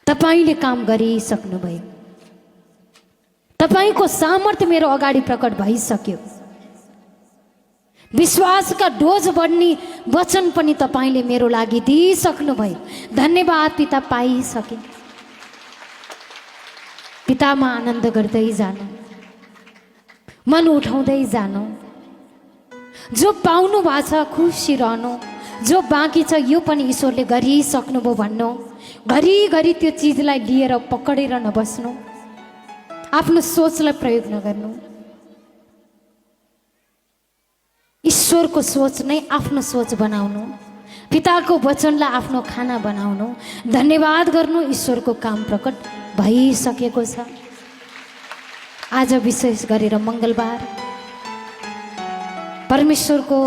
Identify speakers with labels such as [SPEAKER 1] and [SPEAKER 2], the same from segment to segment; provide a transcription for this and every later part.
[SPEAKER 1] तपाईले काम गरिसक्नुभयो। तपाईको सामर्थ्य मेरो अगाडि प्रकट भइसक्यो। विश्वासका डोज बढ्ने वचन पनि तपाईले मेरो लागि दिइसक्नुभयो। धन्यवाद पिता, पाइसके। पितामा आनन्द गर्दै जानु, मन उठाउँदै जानु। जो पाउनु भएको छ खुसी रहनु, जो बाँकी छ यो पनि ईश्वरले गरिसक्नुभयो भन्नु। घरिघरि त्यो चिजलाई लिएर पकडेर नबस्नु, आफ्नो सोचलाई प्रयोग नगर्नु। ईश्वरको सोच नै आफ्नो सोच बनाउनु, पिताको वचनलाई आफ्नो खाना बनाउनु, धन्यवाद गर्नु। ईश्वरको काम प्रकट भइसकेको छ। आज विशेष गरेर मङ्गलबार परमेश्वरको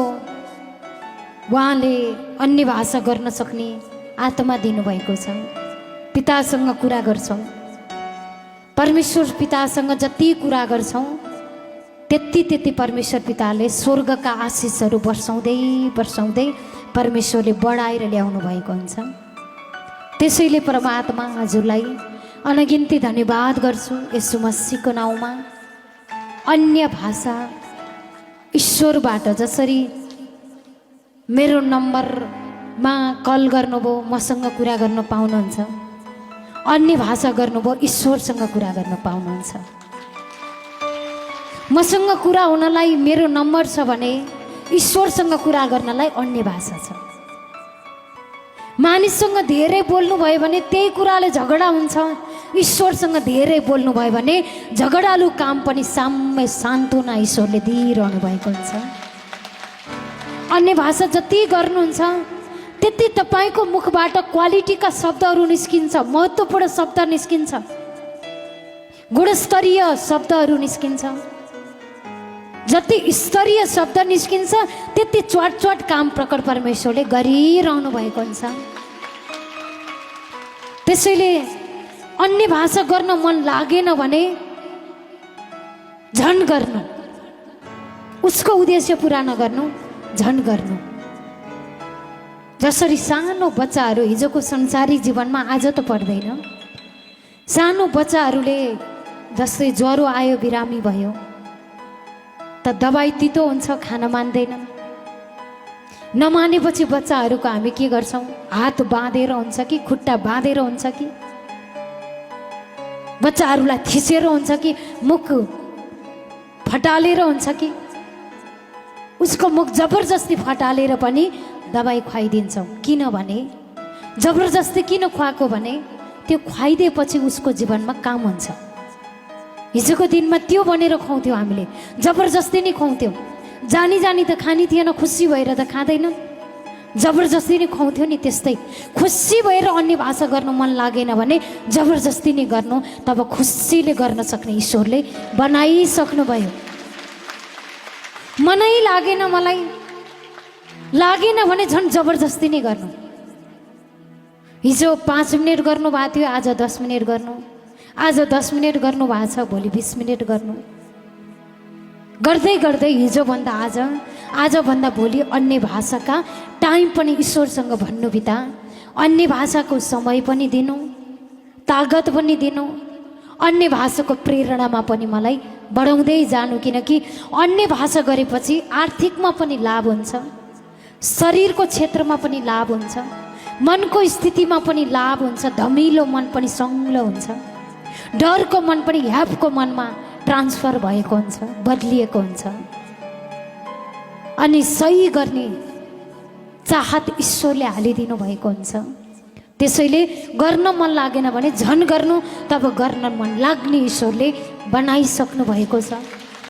[SPEAKER 1] उहाँले अन्य भाषा गर्न सक्ने आत्मा दिनुभएको छ। पितासँग कुरा गर्छौँ, परमेश्वर पितासँग जति कुरा गर्छौँ त्यति परमेश्वर पिताले स्वर्गका आशिषहरू वर्षाउँदै वर्षाउँदै परमेश्वरले बढाएर ल्याउनु भएको हुन्छ। त्यसैले परमात्मा हजुरलाई अनगिन्ती धन्यवाद गर्छु येशू मसीहको नाउँमा। अन्य भाषा ईश्वरबाट जसरी मेरो नम्बरमा कल गर्नुभयो, मसँग कुरा गर्न पाउनुहुन्छ, अन्य भाषा गर्नुभयो, ईश्वरसँग कुरा गर्न पाउनुहुन्छ। मसँग कुरा हुनलाई मेरो नम्बर छ भने ईश्वरसँग कुरा गर्नलाई अन्य भाषा छ। मानिससँग धेरै बोल्नुभयो भने त्यही कुराले झगडा हुन्छ। ईश्वरसँग धेरै बोल्नुभयो भने झगडालु काम पनि साम्य सान्त्वना ईश्वरले दिइरहनु भएको हुन्छ। अन्य भाषा जति गर्नुहुन्छ त्यति तपाईँको मुखबाट क्वालिटीका शब्दहरू निस्किन्छ, महत्त्वपूर्ण शब्द निस्किन्छ, गुणस्तरीय शब्दहरू निस्किन्छ। जति स्तरीय शब्द निस्किन्छ त्यति च्वाट काम प्रकट परमेश्वरले गरिरहनु भएको हुन्छ। त्यसैले अन्य भाषा गर्न मन लागेन भने झन् गर्नु, उसको उद्देश्य पुरा नगर्नु, झन् गर्नु। जसरी सानो बच्चाहरू हिजोको संसारी जीवनमा आज त पढ्दैन, सानो बच्चाहरूले जस्तै ज्वरो आयो, बिरामी भयो त दबाई तितो हुन्छ, खान मान्दैनन्। नमानेपछि बच्चाहरूको हामी के गर्छौँ? हात बाँधेर हुन्छ कि खुट्टा बाँधेर हुन्छ कि बच्चाहरूलाई थिचेर हुन्छ कि मुख फटालेर हुन्छ कि उसको मुख जबरजस्ती फटालेर पनि दबाई खुवाइदिन्छौँ। किनभने जबरजस्ती किन खुवाएको भने त्यो खुवाइदिएपछि उसको जीवनमा काम हुन्छ। हिजोको दिनमा त्यो भनेर खुवाउँथ्यौँ, हामीले जबरजस्ती नै खुवाउँथ्यौँ। जानी जानी त खानी थिएन, खुसी भएर त खाँदैन, जबरजस्ती नै खुवाउँथ्यो नि। त्यस्तै खुसी भएर अन्य भाषा गर्न मन लागेन भने जबरजस्ती नै गर्नु, तब खुसीले गर्न सक्ने ईश्वरले बनाइसक्नुभयो। मनै लागेन, मलाई लागेन भने झन् जबरजस्ती नै गर्नु। हिजो 5 मिनट गर्नुभएको थियो, आज 10 मिनट गर्नु। आज 10 मिनट गर्नु भएको छ, भोलि 20 मिनट गर्नु। गर्दै गर्दै हिजोभन्दा आज, आजभन्दा भोलि अन्य भाषाका टाइम पनि ईश्वरसँग भन्नु बिता। अन्य भाषाको समय पनि दिनु, तागत पनि दिनु, अन्य भाषाको प्रेरणामा पनि मलाई बढाउँदै जानु। किनकि अन्य भाषा गरेपछि आर्थिकमा पनि लाभ हुन्छ, शरीरको क्षेत्रमा पनि लाभ हुन्छ, मनको स्थितिमा पनि लाभ हुन्छ, धमिलो मन पनि सङ्लो हुन्छ, डरको मन पनि ह्यापको मनमा ट्रान्सफर भएको हुन्छ, बदलिएको हुन्छ। अनि सही गर्ने चाहत ईश्वरले हालिदिनु भएको हुन्छ। त्यसैले गर्न मन लागेन भने झन् गर्नु, तब गर्न मन लाग्ने ईश्वरले बनाइसक्नु भएको छ।